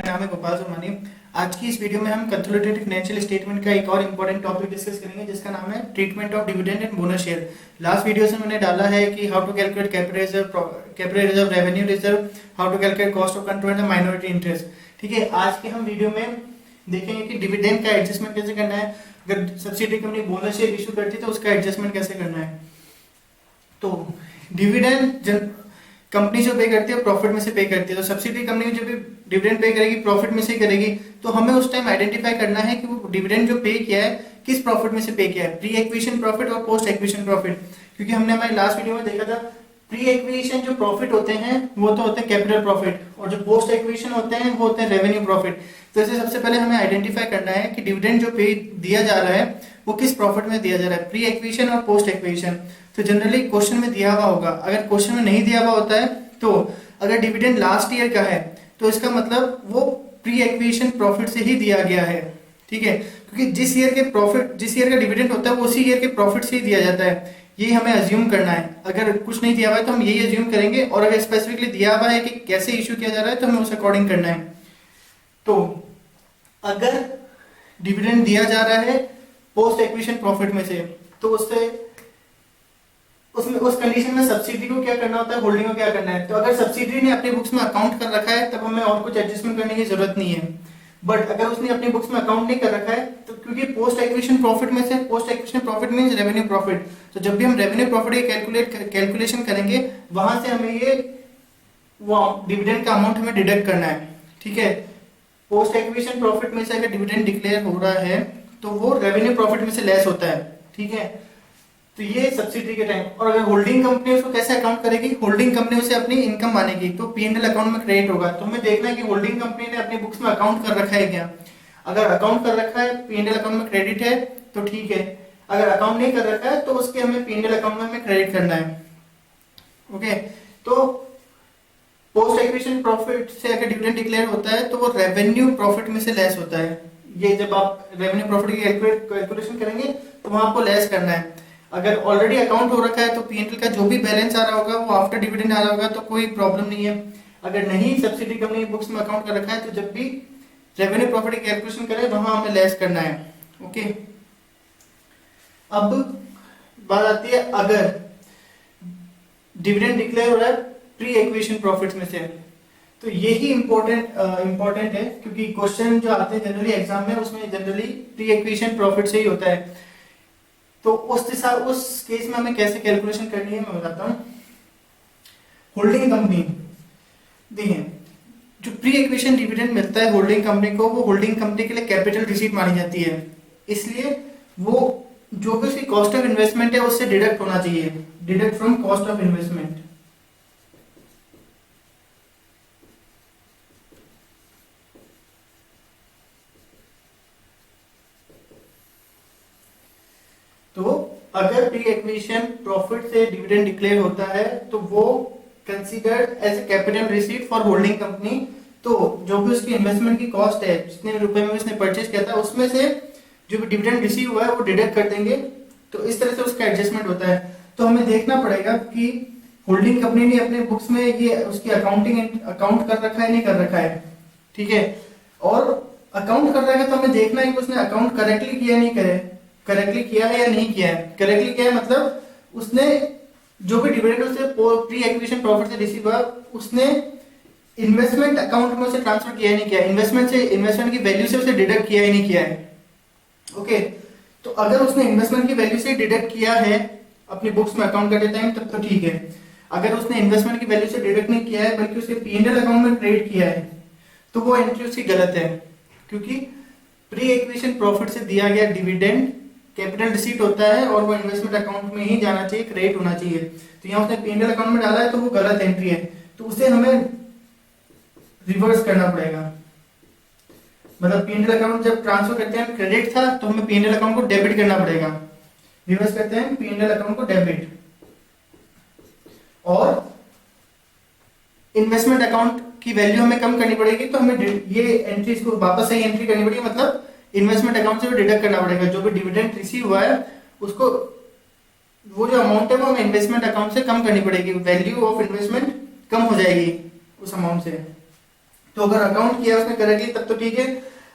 नाम है गोपाल सोमानी। आज की इस वीडियो में हम कंसोलिडेटेड फाइनेंशियल स्टेटमेंट का एक और इम्पोर्टेंट टॉपिक डिस्कस करेंगे जिसका नाम है treatment of dividend and bonus share. Last video से मैंने डाला है कि how to calculate capital reserve, revenue reserve, how to calculate cost of control and minority interest. ठीक है, आज के हम वीडियो में देखेंगे कि डिविडेंड का एडजस्टमेंट कैसे करना है, अगर subsidy company bonus share issue करती है तो उसका एडजस्टमेंट कैसे करना है। तो डिविडेंड कंपनी जो पे करती है प्रॉफिट में से पे करती है, तो सब्सिडी कंपनी जो भी डिविडेंड पे करेगी प्रॉफिट में से ही करेगी। तो हमें उस टाइम आइडेंटिफाई करना है कि वो डिविडेंड जो पे किया है किस प्रॉफिट में से पे किया है, प्री एक्विजिशन प्रॉफिट और पोस्ट एक्विजिशन प्रॉफिट। क्योंकि हमने हमारे लास्ट वीडियो में देखा था प्री एक्विजिशन जो प्रॉफिट होते हैं वो तो होते हैं कैपिटल प्रॉफिट, और जो पोस्ट एक्विजिशन होते हैं वो होते हैं रेवेन्यू प्रॉफिट। तो इसे सबसे पहले हमें आइडेंटिफाई करना है कि डिविडेंड जो पे दिया जा रहा है वो किस प्रॉफिट में दिया जा रहा है, प्री एक्विजिशन और पोस्ट एक्विजिशन। तो जनरली क्वेश्चन में दिया हुआ होगा, अगर क्वेश्चन में नहीं दिया हुआ होता है तो अगर डिविडेंड लास्ट ईयर का है तो इसका मतलब वो प्री एक्विजिशन प्रॉफिट से ही दिया गया है। ठीक है, क्योंकि जिस ईयर का डिविडेंड होता है वो उसी ईयर के प्रॉफिट से ही दिया जाता है, ये हमें अज्यूम करना है। अगर कुछ नहीं दिया हुआ है तो हम यही अज्यूम करेंगे, और अगर स्पेसिफिकली दिया हुआ है कि कैसे इशू किया जा रहा है तो हमें उस अकॉर्डिंग करना है। तो अगर डिविडेंड दिया जा रहा है पोस्ट एक्विजिशन प्रॉफिट में से, तो उस कंडीशन में सब्सिडी को क्या करना होता है, होल्डिंग को क्या करना है। तो अगर सब्सिडी ने अपनी बुक्स में अकाउंट कर रखा है तब हमें और कुछ एडजस्टमेंट करने की जरूरत नहीं है। बट अगर उसने अपनी बुक्स में अकाउंट नहीं कर रखा है तो क्योंकि पोस्ट एक्विजिशन प्रॉफिट में से, post acquisition profit means revenue profit, तो जब भी हम रेवेन्यू प्रॉफिट की कैलकुलेशन करेंगे वहां से हमें ये वो डिविडेंड का अमाउंट हमें डिडक्ट करना है। ठीक है, पोस्ट एक्विजिशन प्रॉफिट में से अगर डिविडेंड डिक्लेयर हो रहा है तो वो रेवेन्यू प्रॉफिट में से लेस होता है। ठीक है, तो ये सब्सिडी के टाइम। और अगर होल्डिंग कंपनी उसको कैसे अकाउंट करेगी, होल्डिंग कंपनी उसे अपनी इनकम मानेगी तो P&L अकाउंट में क्रेडिट होगा। तो हमें देखना है कि होल्डिंग कंपनी ने अपनी बुक्स में अकाउंट कर रखा है क्या। अगर अकाउंट कर रखा है, P&L अकाउंट में क्रेडिट है तो ठीक है, अगर अकाउंट नहीं कर रखा है तो उसके हमें P&L अकाउंट में हमें क्रेडिट करना है। ओके, तो पोस्ट एक्विजिशन प्रॉफिट से अगर डिविडेंड डिक्लेयर होता है तो वो रेवेन्यू प्रॉफिट में से लेस होता है। ये जब आप रेवेन्यू प्रॉफिट की कैलकुलेशन करेंगे तो वहां आपको लेस करना है। अगर ऑलरेडी अकाउंट हो रखा है तो P&L का जो भी बैलेंस आ रहा होगा वो आफ्टर डिविडेंड आ रहा होगा तो कोई प्रॉब्लम नहीं है। अगर नहीं सब्सिडी कंपनी बुक्स में अकाउंट कर रखा है तो जब भी रेवेन्यू प्रॉफिट की कैलकुलेशन करें वहां हमें लेस करना है। ओके, अब बात आती है अगर डिविडेंड डिक्लेयर हो रहा है प्री एक्विजिशन प्रॉफिट्स में से, तो यही इंपॉर्टेंट है क्योंकि क्वेश्चन जो आते हैं जनरली एग्जाम में उसमें जनरली प्री एक्विजिशन प्रॉफिट से ही होता है। तो उस केस में हमें कैसे कैलकुलेशन करनी है मैं बताता हूं। होल्डिंग कंपनी देखिए, जो प्री एक्विजिशन डिविडेंड मिलता है होल्डिंग कंपनी को, वो होल्डिंग कंपनी के लिए कैपिटल रिसीट मानी जाती है, इसलिए वो जो भी उसकी कॉस्ट ऑफ इन्वेस्टमेंट है उससे डिडक्ट होना चाहिए, deduct from cost of investment. तो अगर प्री एक्विजिशन प्रॉफिट से डिविडेंड डिक्लेयर होता है तो वो considered as a capital receipt for holding company. तो जो भी उसकी इन्वेस्टमेंट की कॉस्ट है, जितने रुपए में उसने परचेज किया था उसमें से जो भी डिविडेंड रिसीव हुआ है वो डिडक्ट कर देंगे। तो इस तरह से उसका एडजस्टमेंट होता है। तो हमें देखना पड़ेगा कि होल्डिंग कंपनी ने अपने बुक्स में ये उसकी अकाउंट कर रखा है नहीं कर रखा है। ठीक है, और अकाउंट कर रखा है तो हमें देखना है कि उसने अकाउंट करेक्टली किया नहीं करेक्टली किया है या नहीं किया है। करेक्टली किया है मतलब उसने जो भी डिविडेंड उसे प्री एक्विजिशन प्रॉफिट से रिसीव हुआ उसने इन्वेस्टमेंट अकाउंट में उसे ट्रांसफर किया नहीं किया, इन्वेस्टमेंट की वैल्यू से उसे डिडक्ट किया ही नहीं किया है। ओके, तो अगर उसने इन्वेस्टमेंट की वैल्यू से डिडक्ट किया है अपनी बुक्स में अकाउंट करते टाइम तब तो ठीक है। अगर उसने इन्वेस्टमेंट की वैल्यू से डिडक्ट नहीं किया है बल्कि उसके P&L अकाउंट में क्रेडिट किया है तो वो एंट्री उसकी गलत है, क्योंकि प्री एक्विजिशन प्रॉफिट से दिया गया डिविडेंड कैपिटल रिसीट होता है और वो इन्वेस्टमेंट अकाउंट में ही जाना चाहिए, क्रेडिट होना चाहिए। तो यहाँ उसने P&L अकाउंट में डाला है तो वो गलत एंट्री है, तो उसे हमें रिवर्स करना पड़ेगा। मतलब P&L अकाउंट जब ट्रांसफर करते हैं क्रेडिट था तो हमें P&L अकाउंट को डेबिट करना पड़ेगा, रिवर्स करते हैं P&L अकाउंट को डेबिट। और इन्वेस्टमेंट अकाउंट की वैल्यू हमें कम करनी पड़ेगी तो हमें ये एंट्री को वापस सही एंट्री करनी पड़ेगी, मतलब इन्वेस्टमेंट अकाउंट से भी डिडक्ट करना पड़ेगा। जो भी डिविडेंड रिसीव हुआ है उसको वो जो अमाउंट है वो हमें इन्वेस्टमेंट अकाउंट से कम करनी पड़ेगी, वैल्यू ऑफ इन्वेस्टमेंट कम हो जाएगी उस अमाउंट से। तो अगर अकाउंट किया उसने करेक्टली तब तो ठीक है,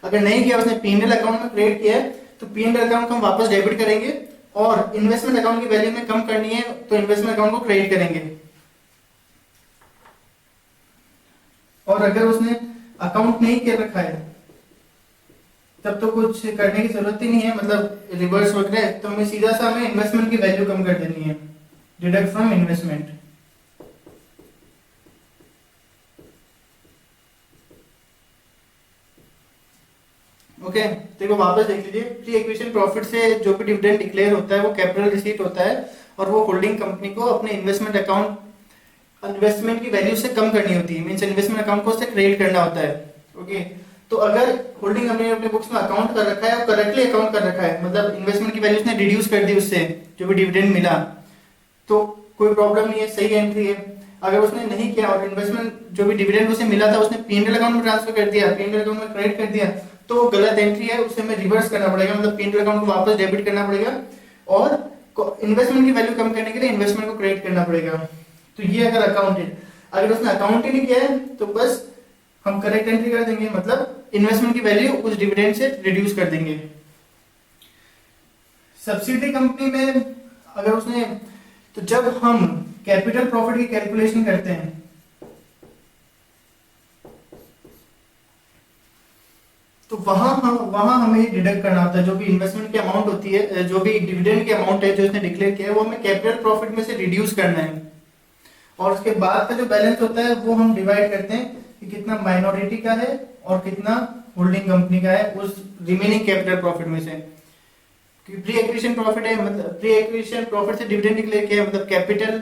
अगर नहीं किया उसने पीएनएल अकाउंट में क्रिएट किया है तो पीएनएल अकाउंट को हम वापस डेबिट करेंगे, और इन्वेस्टमेंट अकाउंट की वैल्यू में कम करनी है तो इन्वेस्टमेंट अकाउंट को क्रेडिट करेंगे। और अगर उसने अकाउंट नहीं किया रखा है तब तो कुछ करने की जरूरत ही नहीं है, मतलब रिवर्स वगैरह, तो हमें सीधा सा हमें इन्वेस्टमेंट की वैल्यू कम कर देनी है, डिडक्ट फ्रॉम इन्वेस्टमेंट। ओके, देखो वापस देख लीजिए, प्री एक्विजिशन प्रॉफिट से जो भी डिविडेंड डिक्लेयर होता है वो कैपिटल रिसीट होता है, और वो होल्डिंग कंपनी को अपने इन्वेस्टमेंट अकाउंट, इन्वेस्टमेंट की वैल्यू से कम करनी होती है, मींस इन्वेस्टमेंट अकाउंट को उससे क्रिएट करना होता है। ओके, तो अगर होल्डिंग कंपनी ने अपने बुक्स में अकाउंट कर रखा है और करेक्टली अकाउंट कर रखा है, मतलब इन्वेस्टमेंट की वैल्यू उसने रिड्यूस कर दी उससे जो भी डिविडेंड मिला, तो कोई प्रॉब्लम नहीं है, सही एंट्री है। अगर उसने नहीं किया और इन्वेस्टमेंट जो भी डिविडेंड उसे मिला था उसने पीएनएल अकाउंट में ट्रांसफर कर दिया, पीएनएल अकाउंट में क्रेडिट कर दिया, तो वो गलत एंट्री है, उसे हमें रिवर्स करना पड़ेगा, मतलब पीएनएल अकाउंट को वापस डेबिट करना पड़ेगा, और इन्वेस्टमेंट की वैल्यू कम करने के लिए इन्वेस्टमेंट को क्रेडिट करना पड़ेगा। तो ये अगर अकाउंटेड, अगर उसने अकाउंट ही नहीं किया है तो बस हम करेक्ट एंट्री कर देंगे, मतलब इन्वेस्टमेंट की वैल्यू उस डिविडेंड से रिड्यूस कर देंगे। सब्सिडी कंपनी में अगर उसने, तो जब हम कैपिटल प्रॉफिट की कैलकुलेशन करते हैं तो वहां हमें डिडक्ट करना होता है, जो भी इन्वेस्टमेंट की अमाउंट होती है, जो भी डिविडेंड की अमाउंट है जो उसने डिक्लेयर किया है, वो हमें कैपिटल प्रॉफिट में से रिड्यूस करना है, और उसके बाद का जो बैलेंस होता है वो हम डिवाइड करते हैं कि कितना माइनॉरिटी का है और कितना होल्डिंग कंपनी का है उस रिमेनिंग कैपिटल प्रॉफिट में से। प्री एक्विजिशन प्रॉफिट है, मतलब प्री एक्विजिशन प्रॉफिट से डिविडेंड डिक्लेयर किया है, मतलब कैपिटल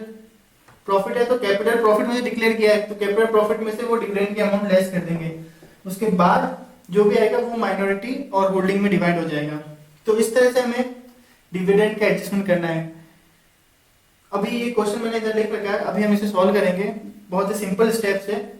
प्रॉफिट है तो कैपिटल प्रॉफिट में से डिक्लेयर किया है, तो कैपिटल प्रॉफिट में से वो डिविडेंड की अमाउंट लेस कर देंगे, उसके बाद जो भी आएगा वो माइनॉरिटी और होल्डिंग में डिवाइड हो जाएगा। तो इस तरह से हमें डिविडेंड का एडजस्टमेंट करना है। अभी ये क्वेश्चन मैंने इधर लिख रखा है, अभी हम इसे सॉल्व करेंगे, बहुत ही सिंपल स्टेप्स है।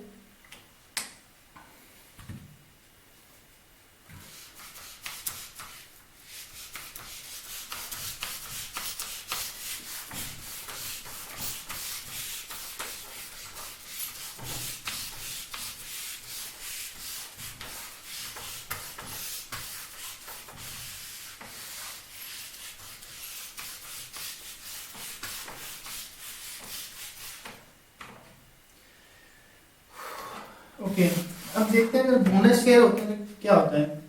ओके, अब देखते हैं अगर बोनस शेयर होता है तो क्या होता है।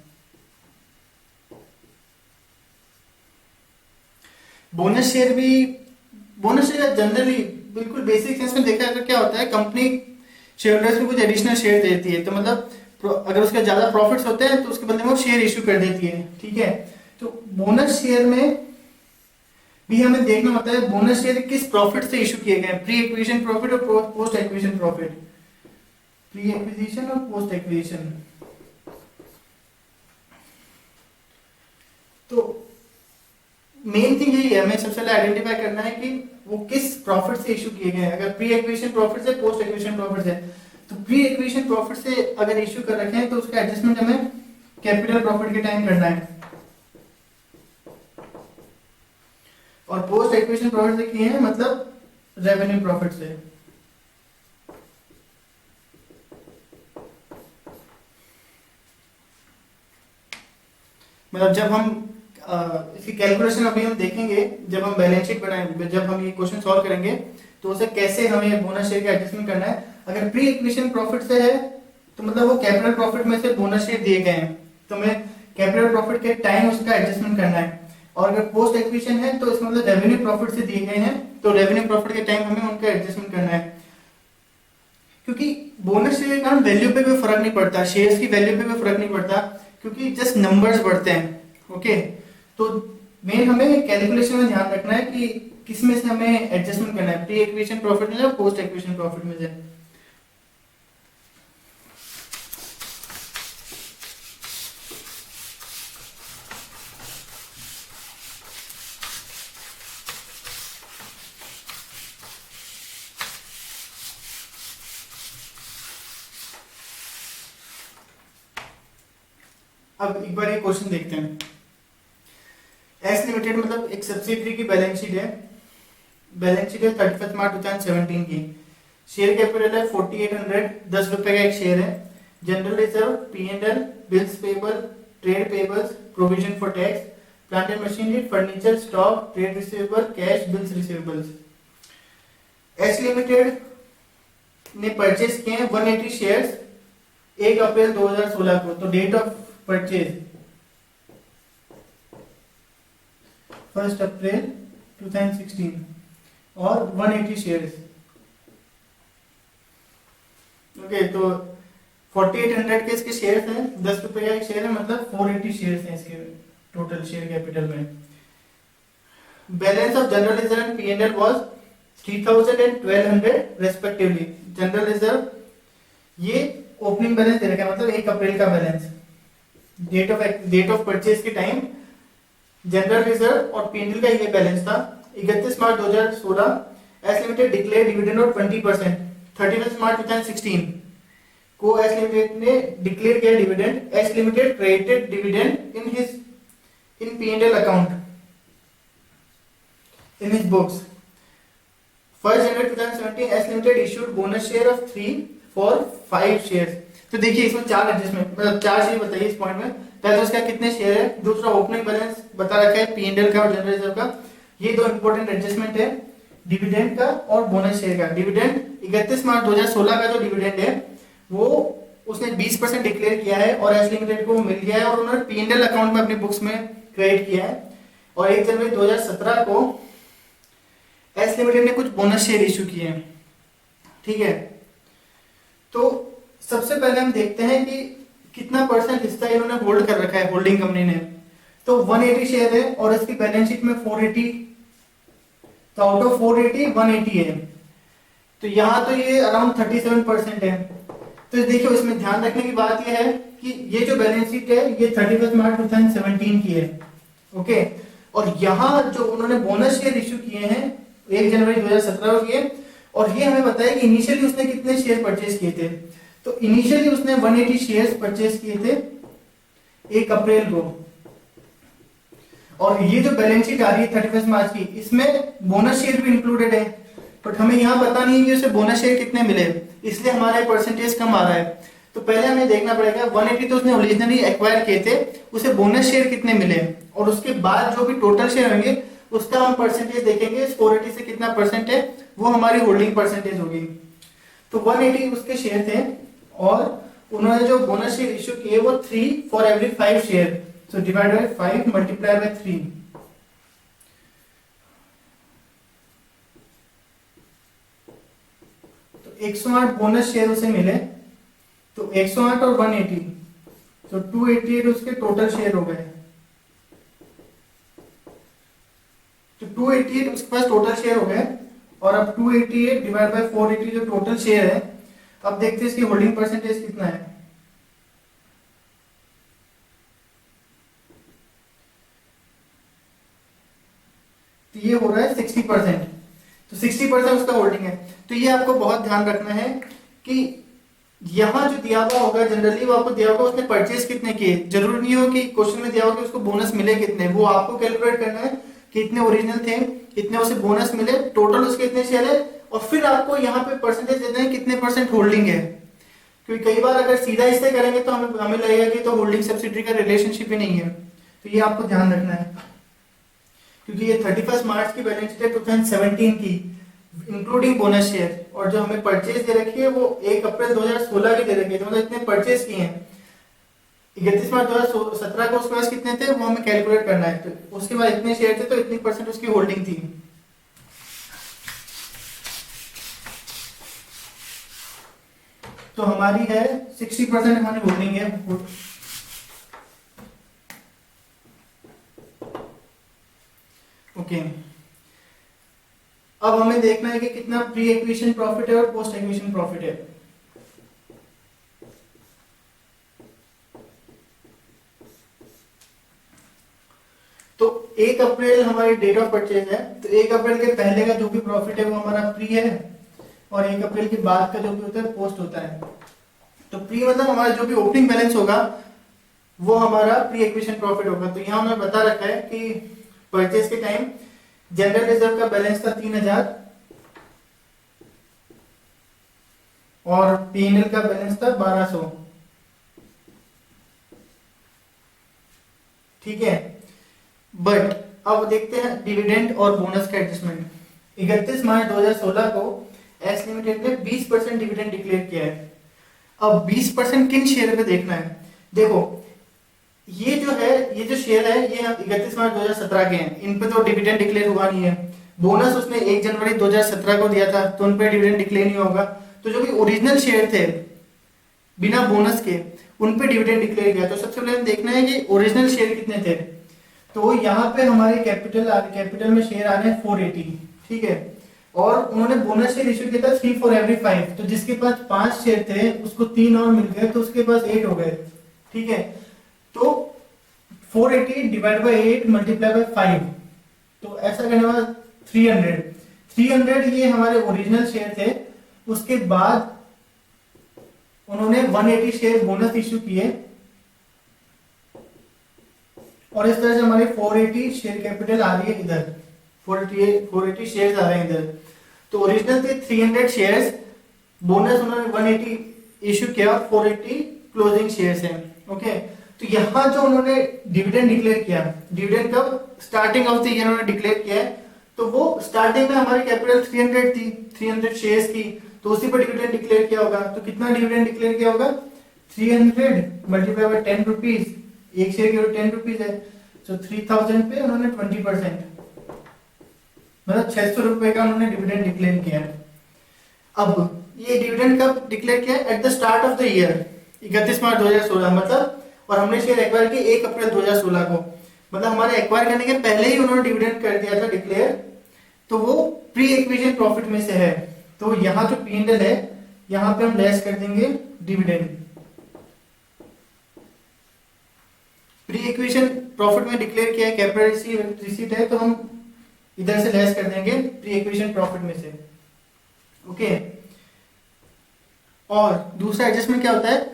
बोनस शेयर जनरली बिल्कुल बेसिक सेंस में देखा अगर क्या होता है, कंपनी शेयरहोल्डर्स को कुछ एडिशनल शेयर देती है, तो मतलब अगर उसके ज्यादा प्रॉफिट्स होते हैं तो उसके बदले में वो शेयर इश्यू कर देती है, ठीक है। तो बोनस शेयर में भी हमें देखना होता है बोनस शेयर किस प्रॉफिट से इश्यू किए गए, प्री एक्विजिशन प्रॉफिट और post acquisition profit, pre acquisition और पोस्ट एक्विजिशन। तो मेन थिंग यही है, हमें सबसे पहले आइडेंटिफाई करना है कि वो किस प्रॉफिट से इश्यू किए गए हैं। अगर प्री एक्विजिशन प्रॉफिट से, पोस्ट एक्विजिशन प्रॉफिट से, तो प्री एक्विजिशन प्रॉफिट से अगर इश्यू कर रखे हैं तो उसका एडजस्टमेंट हमें कैपिटल प्रॉफिट के टाइम करना है, और पोस्ट एक्विजिशन प्रॉफिट से किए हैं मतलब रेवेन्यू प्रॉफिट से। मतलब जब हम इसकी कैलकुलेशन अभी हम देखेंगे, जब हम बैलेंस शीट बनाएंगे, जब हम ये क्वेश्चन सॉल्व करेंगे तो उसे कैसे हमें बोनस शेयर का एडजस्टमेंट करना है। अगर प्री एक्विजिशन प्रॉफिट से है तो मतलब वो कैपिटल प्रॉफिट में से बोनस शेयर दिए गए हैं, तो हमें कैपिटल प्रॉफिट के टाइम उसका एडजस्टमेंट करना है। और अगर पोस्ट एक्विजिशन है तो इसमें मतलब रेवेन्यू प्रॉफिट से दिए गए हैं, तो रेवेन्यू प्रॉफिट के टाइम हमें उनका एडजस्टमेंट करना है। क्योंकि बोनस शेयर के कारण वैल्यू पे कोई फर्क नहीं पड़ता, शेयर्स की वैल्यू पे कोई फर्क नहीं पड़ता, क्योंकि जस्ट नंबर्स बढ़ते हैं। ओके, तो मेन हमें कैलकुलेशन में ध्यान रखना है कि किसमें से हमें एडजस्टमेंट करना है, प्री एक्विजिशन प्रॉफिट में से या पोस्ट एक्विजिशन प्रॉफिट में से। अब एक बार ये क्वेश्चन देखते हैं। एस लिमिटेड मतलब एक सब्सिडरी की बैलेंस शीट है, बैलेंस शीट है 31 मार्च 2017 की। शेयर कैपिटल है 4800, 10 रुपए का एक शेयर है। General reserve, P&L, bills payable, trade payables, provision for tax, plant and machinery, furniture, stock, trade receivable, cash, bills receivables. S limited ने परचेज किए हैं 180 शेयर्स 1 अप्रैल 2016 को। तो डेट ऑफ परचेज 1 अप्रैल 2016 और 180 शेयर्स। ओके, तो 4800 के इसके शेयर्स हैं, 10 रुपए का एक शेयर है, मतलब 480 शेयर्स हैं इसके टोटल शेयर कैपिटल में। Balance of general reserve and P&L was 3000 and 1200 respectively. General reserve ये ओपनिंग बैलेंस दे रखा है, मतलब 1 अप्रैल का बैलेंस। डेट ऑफ परचेज के टाइम जनरल रिजर्व और P&L का ये बैलेंस था। 31 मार्च 2016 S limited declare dividend of 20%। 31 मार्च 2016 को एस लिमिटेड ने डिक्लेयर किया dividend. S limited credited dividend in P&L account in his books. 1 January 2017 S limited issued bonus share of 3 for 5 shares. तो देखिए इसमें 4 एडजस्टमेंट, मतलब 4 चीज बताइए इस पॉइंट में। पहले तो उसका कितने शेयर है, दूसरा ओपनिंग बैलेंस बता रखा है P&L का और जनरल रिजर्व का। ये दो इंपॉर्टेंट एडजस्टमेंट है, डिविडेंड का और बोनस शेयर का। डिविडेंड 31 मार्च 2016 का जो डिविडेंड है वो उसने 20% डिक्लेयर किया है और एस लिमिटेड को मिल गया है और उन्होंने P&L अकाउंट में अपने बुक्स में क्रेडिट किया है। और 1 जनवरी 2017 को एस लिमिटेड ने कुछ बोनस शेयर इशू किए हैं। ठीक है, तो सबसे पहले हम देखते हैं कि कितना परसेंट हिस्सा इन्होंने होल्ड कर रखा है होल्डिंग कंपनी ने। तो 180 शेयर है और इसकी बैलेंस शीट में 480, तो आउट ऑफ 480 180 है, तो यहां तो ये अराउंड 37% है। तो देखिए इसमें ध्यान रखने की बात यह है कि ये जो बैलेंस शीट है ये 31 मार्च 2017 की है। ओके, और यहां जो उन्होंने बोनस शेयर इशू किए हैं 1 जनवरी 2017 को किए, और ये हमें बताया कि इनिशियली उसने कितने शेयर परचेज किए थे। तो इनिशियली उसने 180 शेयर्स परचेज किए थे 1 अप्रैल को, और ये जो बैलेंस शीट आ रही है 31 मार्च की, इसमें बोनस शेयर भी इंक्लूडेड है, बट हमें यहाँ पता नहीं है कि उसे बोनस शेयर कितने मिले, इसलिए हमारा परसेंटेज कम आ रहा है। तो पहले हमें देखना पड़ेगा 180 तो उसने ओरिजिनली एक्वायर किए थे, उसे बोनस शेयर कितने मिले, और उसके बाद जो भी टोटल शेयर होंगे उसका हम परसेंटेज देखेंगे। 480 से कितना परसेंट है वो हमारी होल्डिंग परसेंटेज होगी। तो 180 उसके शेयर थे और उन्होंने जो बोनस शेयर इशू किए वो 3 for every 5 share, so divide by 5 multiply by 3। तो 108 बोनस शेयर उसे मिले, तो 108 और 180 तो 288 उसके टोटल शेयर हो गए। तो 288 उसके पास टोटल शेयर हो गए, और अब 288 डिवाइड बाय 480 जो टोटल शेयर है। अब देखते हैं इसकी होल्डिंग परसेंटेज कितना है। तो ये हो रहा है 60%, तो 60% उसका होल्डिंग है। तो ये आपको बहुत ध्यान रखना है कि यहां जो दिया हुआ होगा जनरली वो आपको दिया होगा उसने परचेज कितने किए, जरूरी नहीं हो कि क्वेश्चन में दिया होगा कि उसको बोनस मिले कितने, वो आपको कैलकुलेट करना है कितने ओरिजिनल थे, कितने उसे बोनस मिले, टोटल उसके कितने शेयर है, और फिर आपको यहाँ पे परसेंटेज देना है कितने परसेंट होल्डिंग है। क्योंकि कई बार अगर सीधा इससे करेंगे तो हमें लगेगा कि तो होल्डिंग सब्सिडी का रिलेशनशिप ही नहीं है। तो ये आपको ध्यान रखना है, क्योंकि ये 31 मार्च की बैलेंस शीट है 2017 की इंक्लूडिंग बोनस शेयर, और जो हमें परचेज दे रखी है वो 1 अप्रैल 2016 की दे रखी है, तो मतलब इतने परचेज किए हैं। 31 मार्च 2017 को उसके पास कितने थे वो हमें कैलकुलेट करना है, तो उसके बाद इतने शेयर थे तो इतनी परसेंट उसकी होल्डिंग थी। तो हमारी है 60% हमारी होल्डिंग है। ओके, अब हमें देखना है कि कितना प्री एक्विजिशन प्रॉफिट है और पोस्ट एक्विजिशन प्रॉफिट है। तो 1 अप्रैल हमारी डेट ऑफ परचेज है, तो 1 अप्रैल के पहले का जो भी प्रॉफिट है वो हमारा प्री है, और 1 अप्रैल के बाद का जो भी होता है पोस्ट होता है। तो प्री मतलब हमारा जो भी ओपनिंग बैलेंस होगा वो हमारा प्री एक्विजिशन प्रॉफिट होगा। तो यहाँ हमें बता रखा है कि परचेज के टाइम जनरल रिजर्व का बैलेंस था 3000 और P&L का बैलेंस था 1200। ठीक है। बट अब देखते हैं डिविडेंड और बोनस का एडजस्टमेंट। 31 मार्च 2016 को एस लिमिटेड ने 20% डिविडेंड डिक्लेयर किया है। अब 20% किन शेयर पे देखना है? देखो ये जो है, ये जो शेयर है ये 31 मार्च 2017 के हैं, इन पे तो डिविडेंड डिक्लेयर हुआ नहीं है। बोनस उसने 1 जनवरी 2017 को दिया था, तो उन पे डिविडेंड डिक्लेयर नहीं होगा। तो जो भी ओरिजिनल शेयर थे बिना बोनस के, उन पे डिविडेंड डिक्लेयर किया। तो सबसे पहले हमें देखना है कि ओरिजिनल शेयर कितने थे। तो यहाँ पे हमारे कैपिटल में शेयर आ रहे हैं 480, ठीक है। और उन्होंने बोनस शेयर इश्यू किया था 3 फॉर एवरी 5, तो जिसके पास 5 शेयर थे उसको 3 और मिल गए, तो उसके पास 8 हो गए, ठीक है। तो 480 डिवाइड बाय 8 मल्टीप्लाई बाय 5, तो ऐसा करने बाद 300 ये हमारे ओरिजिनल शेयर थे। उसके बाद उन्होंने 180 शेयर बोनस इश्यू किए, और इस तरह से हमारे 480 शेयर कैपिटल आ रही है इधर, 480 शेयर्स आ रहे हैं इधर। तो ओरिजिनल थे 300 शेयर्स, बोनस उन्होंने 180 इश्यू किया, 480 क्लोजिंग शेयर्स हैं, ओके। तो यहां जो उन्होंने डिविडेंड डिक्लेयर किया, डिविडेंड कब? स्टार्टिंग ऑफ द ईयर उन्होंने डिक्लेयर किया है। तो वो स्टार्टिंग में हमारी कैपिटल 300 थी, 300 शेयर्स की, तो उसी पर डिविडेंड डिक्लेयर किया होगा। तो कितना डिविडेंड डिक्लेयर किया होगा? 300 मल्टीप्लाई बाय 10 रुपीज, एक शेयर की 10 रुपीज है, तो 3000 पे उन्होंने 20%, मतलब 600 रुपए का उन्होंने डिविडेंड डिक्लेयर किया है। अब ये डिविडेंड कब डिक्लेयर किया? At the start of the year, 31 मार्च 2016, मतलब, और हमने शेयर एक्वायर किए 1 अप्रैल 2016 को, मतलब हमारे एक्वायर करने के पहले ही उन्होंने डिविडेंड कर दिया था डिक्लेयर। तो वो प्री एक्विजिशन प्रॉफिट में से है। तो यहाँ जो P&L है, यहाँ पे हम लेस कर देंगे डिविडेंड। प्री एक्विजिशन प्रॉफिट में डिक्लेयर किया है, कैपिटल रिसीट है, तो हम इधर से लेस कर देंगे प्री एक्विजिशन प्रॉफिट में से, ओके। और दूसरा एडजस्टमेंट क्या होता है?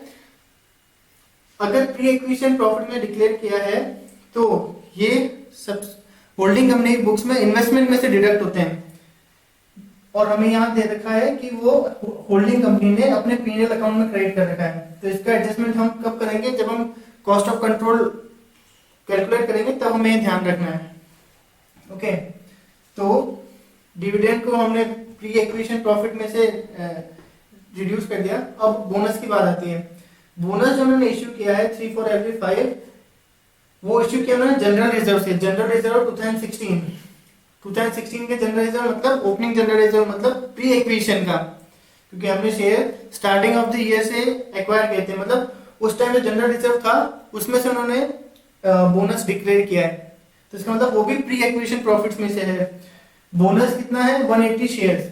अगर प्री एक्विजिशन प्रॉफिट में डिक्लेयर किया है तो ये सब होल्डिंग कंपनी की बुक्स में इन्वेस्टमेंट में से डिडक्ट होते हैं, और हमें यहाँ दे रखा है कि वो होल्डिंग कंपनी ने अपने P&L अकाउंट में क्रेडिट कर रखा है। तो इसका एडजस्टमेंट हम कब करेंगे? जब हम कॉस्ट ऑफ कंट्रोल कैलकुलेट करेंगे, तब हमें ये ध्यान रखना है, ओके। तो डिविडेंड को हमने प्री एक्विजिशन प्रॉफिट में से रिड्यूस कर दिया। अब बोनस की बात आती है। बोनस जो उन्होंने इश्यू किया है 3 फॉर एवरी 5, वो इश्यू किया उन्होंने जनरल रिजर्व से। जनरल रिजर्व 2016 के जनरल रिजर्व मतलब ओपनिंग जनरल रिजर्व, मतलब प्री एक्विजिशन का, क्योंकि हमने share starting of the year से एक्वायर किए थे, मतलब उस टाइम जो जनरल रिजर्व था उसमें से उन्होंने बोनस डिक्लेयर किया है। तो इसका मतलब वो भी प्री एक्विजिशन प्रॉफिट्स में से है। बोनस कितना है? 180 शेयर्स,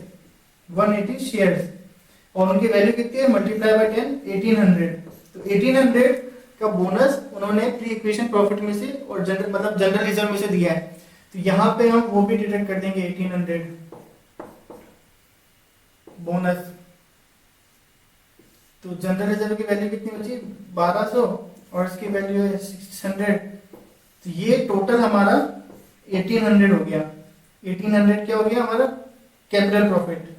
और उनकी वैल्यू कितनी है? Multiply by 10, 1800। तो 1800 का बोनस उन्होंने प्री एक्विजिशन प्रॉफिट में से और जनरल रिजर्व में से दिया है। तो यहाँ पे हम वो भी डिडक्ट कर देंगे 1800 बोनस। तो जनरल रिजर्व की वैल्यू कितनी बची? 1200, और इसकी वैल्यू है 600। तो ये टोटल हमारा 1800 हो गया। 1800 क्या हो गया हमारा? Capital profit.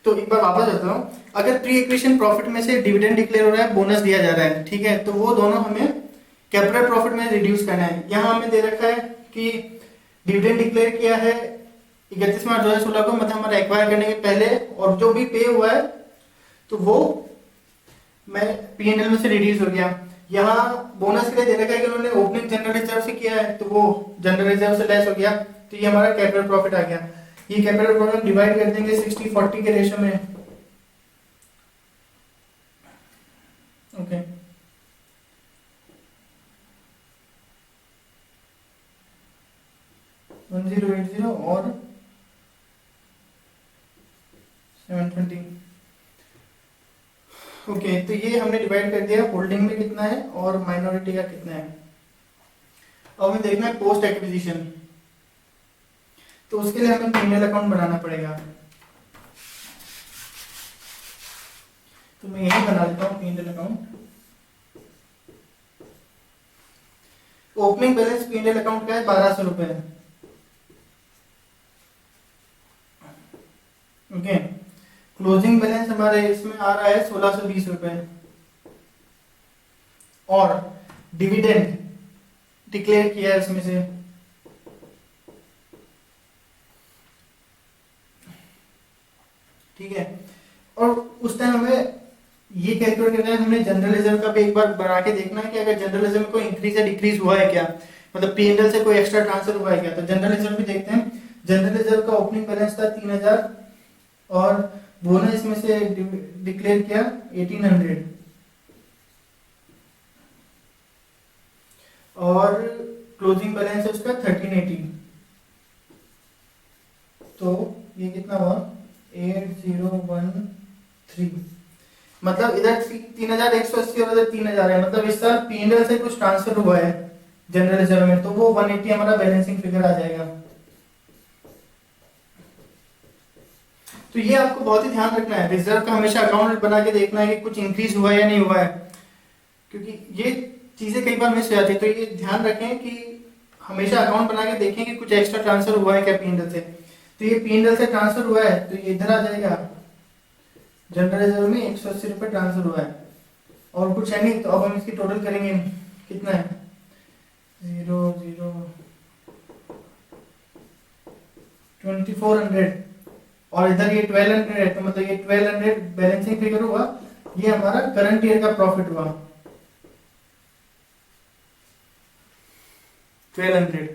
तो एक बार वापस आता हूं, अगर प्री एक्विजिशन प्रॉफिट में से डिविडेंड डिक्लेयर हो रहा है, बोनस दिया जा रहा है, ठीक है, तो वो दोनों हमें कैपिटल प्रॉफिट में रिड्यूस करना है। यहाँ हमें दे रखा है कि डिविडेंड डिक्लेयर किया है 31 मार्च 2016 को, मतलब हमारा एक्वायर करने के पहले, और जो भी पे हुआ है तो वो मैं P&L में से रिड्यूस हो गया। यहाँ बोनस के लिए दे रखा है कि उन्होंने ओपनिंग जनरल रिजर्व से किया है, तो वो जनरल रिजर्व से लेस हो गया, तो ये हमारा कैपिटल प्रॉफिट आ गया। ये कैपिटल प्रॉफिट डिवाइड कर देंगे 60-40 के रेशो में, ओके। वन 1080 और 720, ओके। तो ये हमने डिवाइड कर दिया होल्डिंग में कितना है और माइनॉरिटी का कितना है। अब हमें देखना है पोस्ट एक्विजिशन, तो उसके लिए हमें P&L अकाउंट बनाना पड़ेगा। तो मैं यही बना लेता हूँ P&L account. Opening balance P&L account का है 1200 रुपए, ओके। क्लोजिंग बैलेंस हमारे इसमें आ रहा है 1620 रुपए, और डिविडेंड डिक्लेयर किया है उसमें से, ठीक है। और उस टाइम हमें ये कैलकुलेट करना है, हमने जनरल रिजर्व का भी एक बार बना के देखना है कि अगर जनरल रिजर्व में कोई इंक्रीज या डिक्रीज हुआ है क्या, मतलब पीएनएल से कोई एक्स्ट्रा ट्रांसफर हुआ है क्या। तो जनरल रिजर्व भी देखते हैं। जनरल रिजर्व का ओपनिंग बैलेंस था 3000 और बोनस इसमें से डिक्लेयर किया 1800 और क्लोजिंग बैलेंस है उसका 1380। तो ये कितना हुआ 8013, मतलब इधर 3180 और इधर 3000 है, मतलब इस साल पीएनएल से कुछ ट्रांसफर हुआ है जनरल रिजर्व में, तो वो 180 हमारा बैलेंसिंग फिगर आ जाएगा। तो ये आपको बहुत ही ध्यान रखना है, रिजर्व का हमेशा अकाउंट बना के देखना है कि कुछ इंक्रीज हुआ है या नहीं हुआ है, क्योंकि ये चीजें कई बार मिस हो जाती है। तो ये ध्यान रखें कि हमेशा अकाउंट बना के देखें कि कुछ एक्स्ट्रा ट्रांसफर हुआ है क्या पीएनएल से। तो ये पीएनएल से ट्रांसफर हुआ है तो ये इधर आ जाएगा, जनरल रिजर्व में 180 रुपए ट्रांसफर हुआ है और कुछ है नहीं। तो अब हम इसकी टोटल करेंगे, कितना है 2400 और इधर ये 1200 है, तो मतलब ये 1200 बैलेंसिंग फिगर हुआ, ये हमारा करंट ईयर का प्रॉफिट हुआ 1200।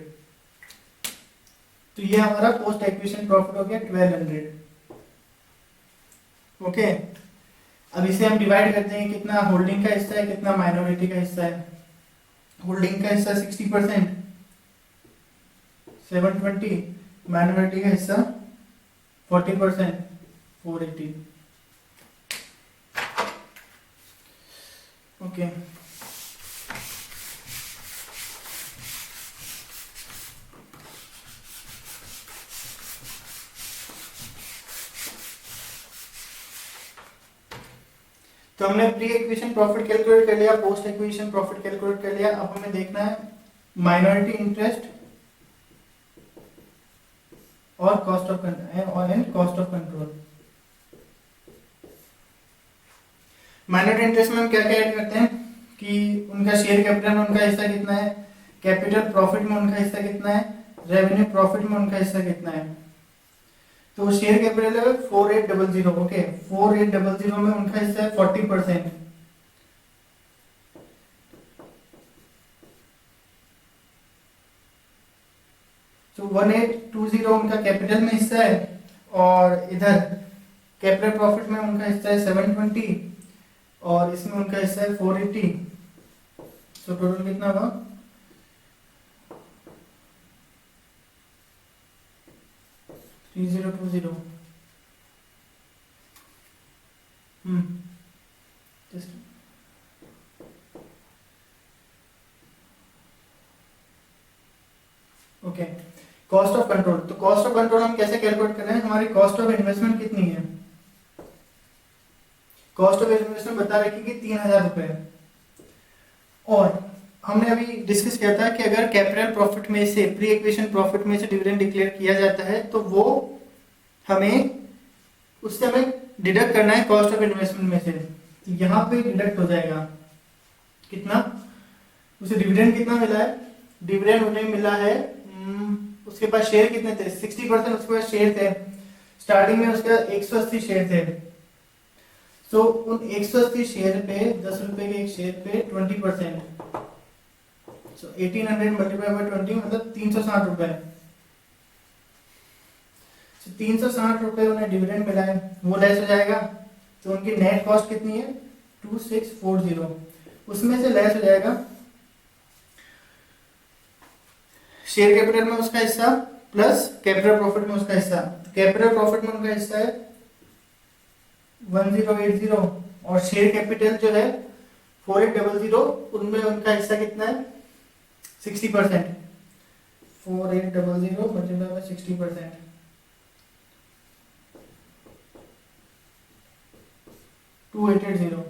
तो ये हमारा पोस्ट एक्विजिशन प्रॉफिट हो गया 1200। ओके, अब इसे हम डिवाइड करते हैं, कितना होल्डिंग का हिस्सा है कितना माइनॉरिटी का हिस्सा है। होल्डिंग का हिस्सा 60% 720, माइनॉरिटी का हिस्सा 40% 480। ओके, तो हमने प्री एक्विजिशन प्रॉफिट कैलकुलेट कर लिया, पोस्ट एक्विजिशन प्रॉफिट कैलकुलेट कर लिया। अब हमें देखना है माइनॉरिटी इंटरेस्ट और cost of control. Minority interest में हम क्या क्या ऐड करते हैं कि उनका शेयर कैपिटल में उनका हिस्सा कितना है, कैपिटल प्रॉफिट में उनका हिस्सा कितना है, रेवेन्यू प्रॉफिट में उनका हिस्सा कितना है। तो शेयर कैपिटल है 4800। ओके, 4800 में उनका हिस्सा है 40%। तो 1820 उनका कैपिटल में हिस्सा है और इधर कैपिटल प्रॉफिट में उनका हिस्सा है 720 और इसमें उनका हिस्सा है 480। तो टोटल कितना हुआ 3020। Okay, cost of control. तो कॉस्ट ऑफ कंट्रोल हम कैसे कैलकुलेट कर रहे हैं, हमारी कॉस्ट ऑफ इन्वेस्टमेंट कितनी है। कॉस्ट ऑफ इन्वेस्टमेंट बता रखी कि 3000 रुपए, और हमने अभी डिस्कस किया था कि अगर कैपिटल प्रॉफिट में से प्री एक्विजिशन प्रॉफिट में से डिविडेंड डिक्लेयर किया जाता है तो वो हमें उससे हमें डिडक्ट करना है कॉस्ट ऑफ इन्वेस्टमेंट में से। तो यहाँ पे डिडक्ट हो जाएगा कितना, उसे डिविडेंड कितना मिला है, डिविडेंड उन्हें मिला है उसके पास शेयर कितने थे 60% उसके पास शेयर थे, स्टार्टिंग में उसके 180 शेयर थे। तो उन 180 शेयर पे 10 रुपए के एक शेयर पे 20%, सो 1800 मल्टीप्लाई बाय 20 मतलब 360 रुपए। 360 रुपए उन्हें डिविडेंड मिला है, वो लेस हो जाएगा। तो उनकी नेट कॉस्ट कितनी है 2640, उसमें से लेस हो जाएगा शेयर कैपिटल में उसका हिस्सा प्लस कैपिटल प्रॉफिट में उसका हिस्सा। कैपिटल प्रॉफिट में उनका हिस्सा है 1080 और शेयर कैपिटल जो है 4800, उनमें उनका हिस्सा कितना है 60%। 4800 मल्टीप्लाई बाय 60%, 2880।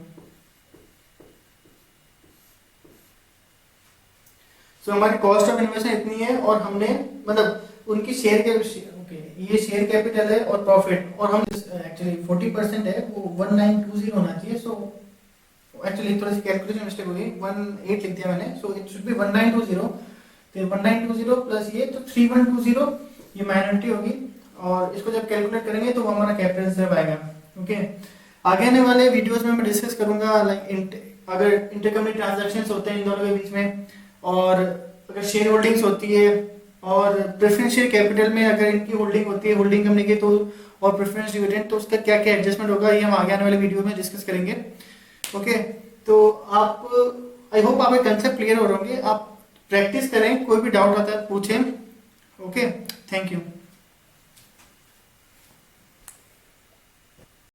तो हमारी कॉस्ट ऑफ इन्वेस्टमेंट इतनी है और हमने मतलब उनकी शेयर के ओके ये शेयर कैपिटल है और प्रॉफिट, और हम एक्चुअली 40% है वो 1920 होना चाहिए। सो एक्चुअली थोड़ी सी कैलकुलेशन मिस्टेक हो गई, 18 लिख दिया मैंने, सो इट शुड बी 1920, तो 1920 प्लस ये तो 3120, ये माइनॉरिटी होगी, और इसको जब कैलकुलेट करेंगे तो वो हमारा कैपिटल रिजर्व आएगा। ओके, आगे आने वाले वीडियोस में मैं डिस्कस करूंगा लाइक अगर इंटरकंपनी ट्रांजैक्शंस होते हैं इन दोनों के बीच में, और अगर शेयर होल्डिंग्स होती है, और प्रेफरेंस शेयर कैपिटल में अगर इनकी होल्डिंग होती है होल्डिंग कंपनी की, तो और प्रेफरेंस डिविडेंड, तो उसका क्या क्या एडजस्टमेंट होगा ये हम आगे आने वाले वीडियो में डिस्कस करेंगे। ओके, तो आप, आई होप आपके कंसेप्ट क्लियर हो रहे होंगे। आप प्रैक्टिस करें, कोई भी डाउट आता है पूछें। Okay, thank you.